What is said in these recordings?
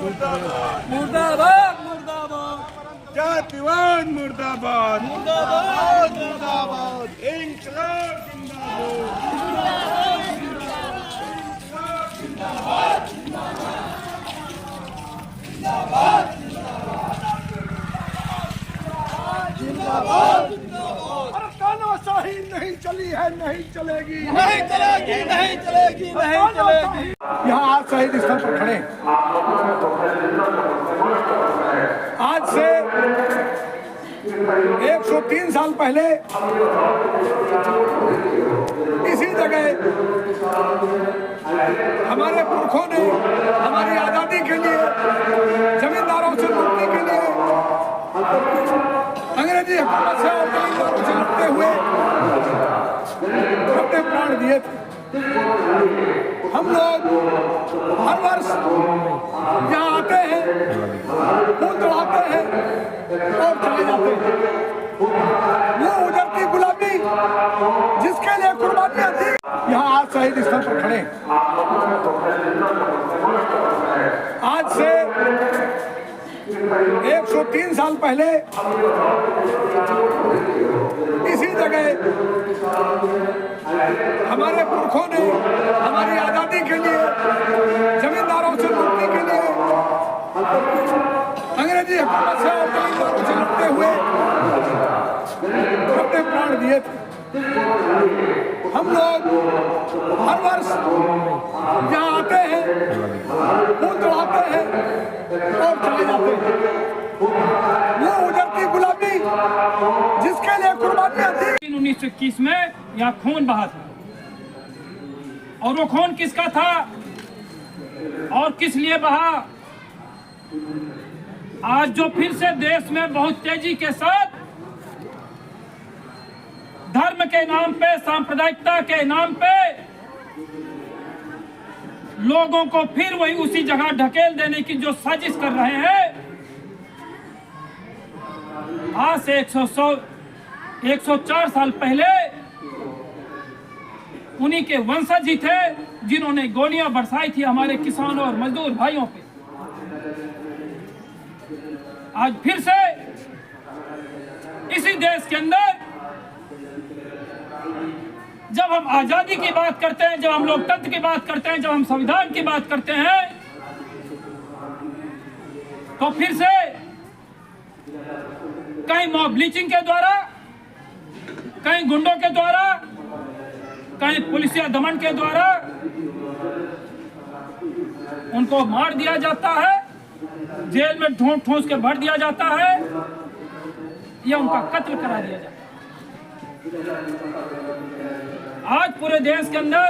मुर्दाबाद मुर्दाबाद जातिवाद मुर्दाबाद मुर्दाबाद मुर्दाबाद इंकलाब जिंदाबाद तानाशाही नहीं चली है, नहीं चलेगी, नहीं चलेगी नहीं चलेगी नहीं चलेगी। यहाँ आज शहीद स्थल पर खड़े हैं। आज से 103 साल पहले इसी जगह हमारे पुरखों ने हमारी आजादी के लिए, जमींदारों से मुक्ति के लिए, अंग्रेजी हुकूमत से और जमींदारों से लड़ते हुए अपने प्राण दिए थे। हम लोग हर वर्ष यहाँ आते हैं, फूल चढ़ाते हैं और चले जाते हैं। वो उजरती गुलाबी जिसके लिए कुर्बानियां दी, यहाँ आज शहीद स्थल पर खड़े हैं। आज से 103 साल पहले इसी जगह हमारे पुरखों ने हमारी आजादी के लिए, जमींदारों से मुक्ति के लिए, अंग्रेजी हुकूमत से और जमींदारों से लड़ते हुए अपने प्राण दिए थे। हम लोग हर वर्ष यहाँ आते हैं, फूल चढ़ाते हैं और चले जाते हैं। वो उजरती गुलाबी जिसके लिए कुर्बानियां दी। 1921 में यहाँ खून बहा था, और वो खून किसका था और किस लिए बहा? आज जो फिर से देश में बहुत तेजी के साथ धर्म के नाम पे, सांप्रदायिकता के नाम पे लोगों को फिर वही उसी जगह ढकेल देने की जो साजिश कर रहे हैं, आज से 104 साल पहले उन्हीं के वंशज ही थे जिन्होंने गोलियां बरसाई थी हमारे किसानों और मजदूर भाइयों पे। आज फिर से इसी देश के अंदर जब हम आजादी की बात करते हैं, जब हम लोकतंत्र की बात करते हैं, जब हम संविधान की बात करते हैं, तो फिर से कहीं मॉब लिंचिंग के द्वारा, कहीं गुंडों के द्वारा, कहीं पुलिसिया दमन के द्वारा उनको मार दिया जाता है, जेल में ठूंस के भर दिया जाता है, या उनका कत्ल करा दिया जाता है। आज पूरे देश के अंदर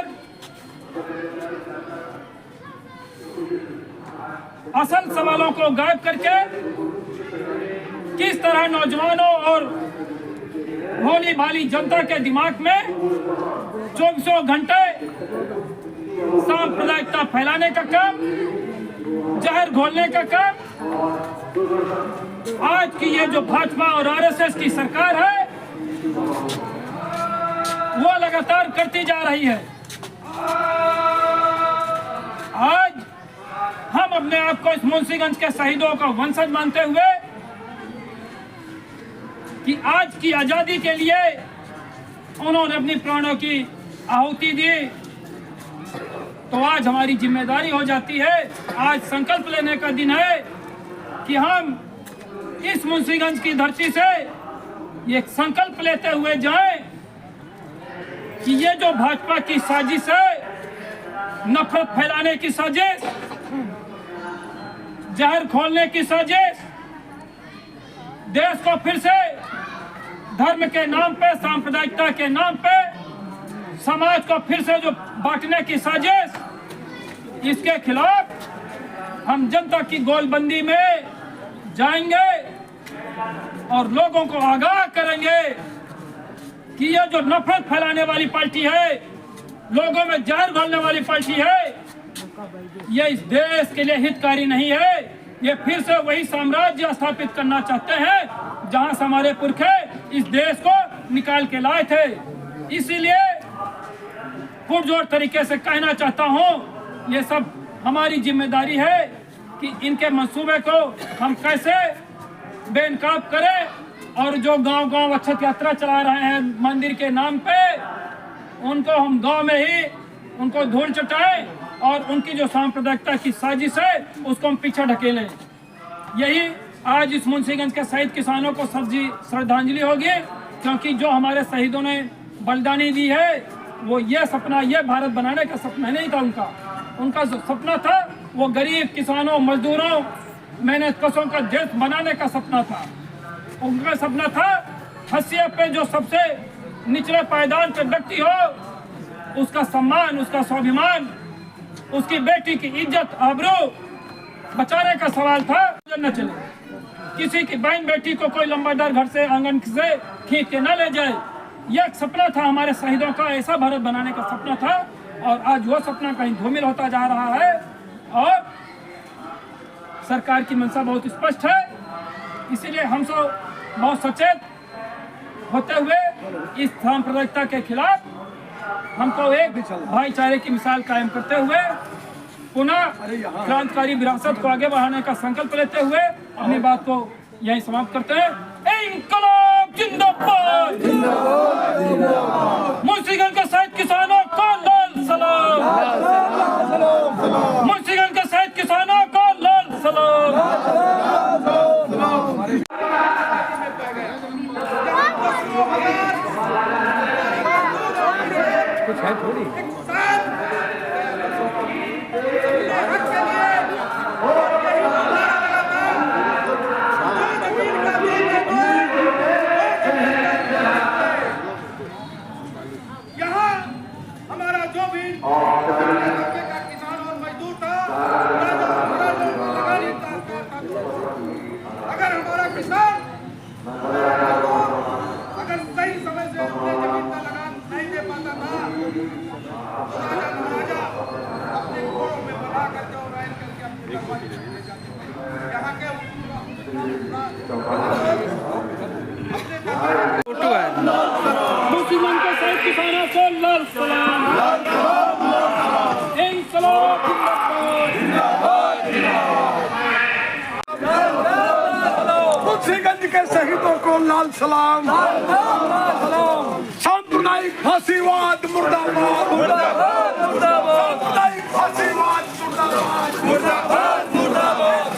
असल सवालों को गायब करके किस तरह नौजवानों और भोली भाली जनता के दिमाग में 24 घंटे सांप्रदायिकता फैलाने का काम, जहर घोलने का काम आज की ये जो भाजपा और आरएसएस की सरकार है वो लगातार करती जा रही है। आज हम अपने आप को इस मुंशीगंज के शहीदों का वंशज मानते हुए कि आज की आजादी के लिए उन्होंने अपनी प्राणों की आहुति दी, तो आज हमारी जिम्मेदारी हो जाती है, आज संकल्प लेने का दिन है कि हम इस मुंशीगंज की धरती से ये संकल्प लेते हुए जाएं कि ये जो भाजपा की साजिश है, नफरत फैलाने की साजिश, जहर खोलने की साजिश, देश को फिर से धर्म के नाम पे, सांप्रदायिकता के नाम पे समाज को फिर से जो बांटने की साजिश, इसके खिलाफ हम जनता की गोलबंदी में जाएंगे और लोगों को आगाह करेंगे कि ये जो नफरत फैलाने वाली पार्टी है, लोगों में जहर घोलने वाली पार्टी है, ये इस देश के लिए हितकारी नहीं है। ये फिर से वही साम्राज्य स्थापित करना चाहते हैं जहां से हमारे पुरखे इस देश को निकाल के लाए थे। इसीलिए पुरजोर तरीके से कहना चाहता हूं, ये सब हमारी जिम्मेदारी है कि इनके मंसूबे को हम कैसे बेनकाब करें और जो गांव-गांव अक्षत यात्रा चला रहे हैं मंदिर के नाम पे, उनको हम गांव में ही उनको धूल चटाएं और उनकी जो सांप्रदायिकता की साजिश है उसको हम पीछे ढकेलें। यही आज इस मुंशीगंज के शहीद किसानों को श्रद्धांजलि होगी, क्योंकि जो हमारे शहीदों ने बलिदानी दी है वो ये सपना, ये भारत बनाने का सपना नहीं था उनका जो सपना था वो गरीब किसानों, मजदूरों, मेहनतकशों का देश बनाने का सपना था। उनका सपना था हैसियत पे जो सबसे निचले पायदान पे व्यक्ति हो उसका सम्मान, उसका स्वाभिमान, उसकी बेटी की इज्जत आबरू बचाने का सवाल था। न चले किसी की बहन बेटी को कोई लंबादार घर से आंगन से खींच के न ले जाए, यह एक सपना था हमारे शहीदों का, ऐसा भारत बनाने का सपना था। और आज वो सपना कहीं धूमिल होता जा रहा है और सरकार की मंशा बहुत स्पष्ट है। इसीलिए हम सब बहुत सचेत होते हुए इस सांप्रदायिकता के खिलाफ हमको एक भाईचारे की मिसाल कायम करते हुए पुनः क्रांतिकारी विरासत को आगे बढ़ाने का संकल्प लेते हुए अपनी बात को यही समाप्त करते हैं। इंकलाब जिंदाबाद, मुंशीगंज के शहीद किसानों को लाल सलाम, मुंशीगंज के शहीद किसानों को लाल सलाम। कुछ है थोड़ी किसान और मजदूर था, अगर हमारा किसान अगर सही समय से अपने जमीन का लगान नहीं दे पाता था तो राजा महाराजा अपने घोड़ों में बना करके और राइड करके अपनी दरबार ले जाते। यहाँ के मुंशीगंज के शहीद किसानों को लाल सलाम, इंकलाब जिंदाबाद, मुंशीगंज के शहीदों को लाल सलाम। सांप्रदायिक फांसीवाद मुर्दाबाद, सांप्रदायिक फांसीवाद मुर्दाबाद, जिंदाबाद।